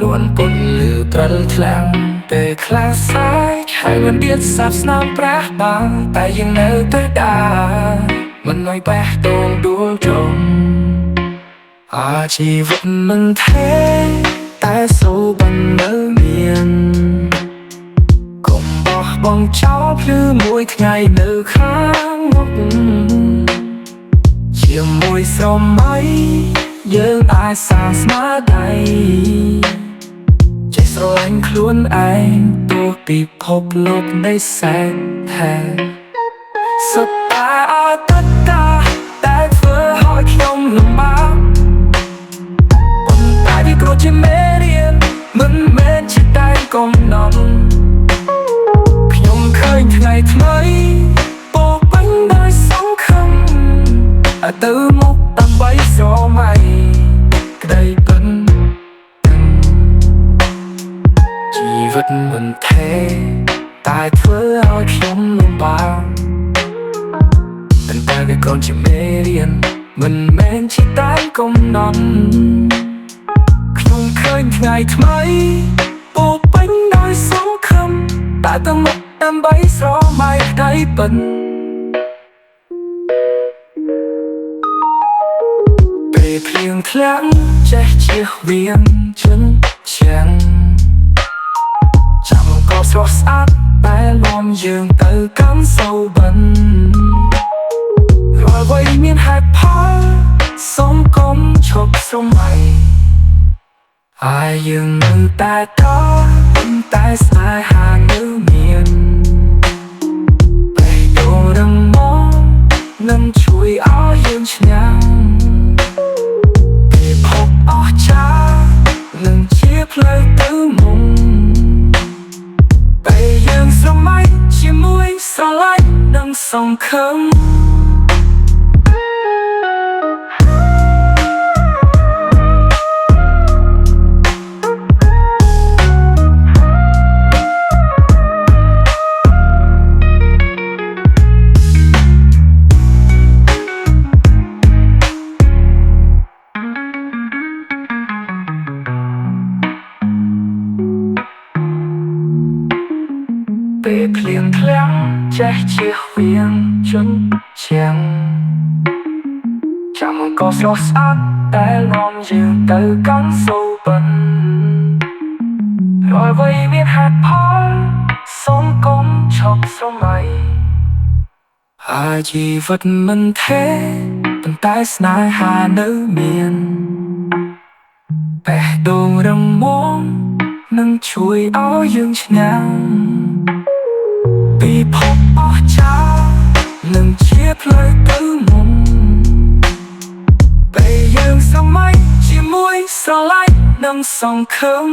ล้วนปนหรือตรันแคลงពេលខ្លះសាយខែមិនទៀតសាប់ស្នាមប្រាស់បានតែយើងនៅតែដើរមិនឲ្យបេះដូងដួលចុងជីវិតមិនទេតែសូវបាននៅមានកុំបោះបង់ចោលភ្លឺមួយថ្ងៃនៅខាងមុខជាមួយស្រមៃយើងអាចសាងស្នាដៃចេះស្រឡាញ់ខ្លួនឯងទោះពិភពលោកនៃសែនថែសុទ្ធតែអតីតតែធ្វើឲ្យខ្ញុំលំបាកប៉ុន្តែវាគ្រាន់ជាមេរៀនមិនមែនជាតែកំណត់ខ្ញុំឃើញថ្ងៃថ្មីពោពេញដោយសង្ឃឹមទៅមុខដើម្បីស្រមៃក្តីពិនជីវិតមិនទេតែធ្វើឲ្យខ្ញុំលំបាកតែវាគ្រាន់ជាមេរៀនមិនមែនជាតែកំណត់ខ្ញុំឃើញថ្ងៃថ្មីពោពេញដោយសង្ឃឹមតែទៅមុខដើម្បីស្រមៃក្តីពិនពេលភ្លៀងធ្លាក់ចេះជៀសវាងជន់ចាំក៏ស្រស់ស្អាតតែលំយើងទៅកាន់សូវបិនរាល់អ្វីមានហេតុផលសូមកុំឈប់ស្រមៃហើយយើងនៅតែតតែស្នេហានៅមានបេះដូងរឹងមាំនឹងជួយឲ្យយើងឈ្នះពិភពអស្ចារ្យនឹងជាផ្លូវទៅមុខពេលយើងស្រមៃជាមួយស្រឡាញ់និងសង្ឃឹមពេលភ្លៀងធ្លាក់ចេះជៀសវាងជន់ចាំក៏ស្រស់ស្អាតតែនាំយើងទៅកាន់សូវបិនរាល់អ្វីមានហេតុផលសូមកុំឈប់ស្រមៃហើយជីវិតមិនទេប៉ុន្តែស្នេហានៅមានបេះដូងរឹងមាំនឹងជួយឲ្យយើងឈ្នះពិភពអស្ចារ្យនឹងជាផ្លូវទៅមុខពេលយើងស្រមៃជាមួយស្រឡាញ់និងសង្ឃឹម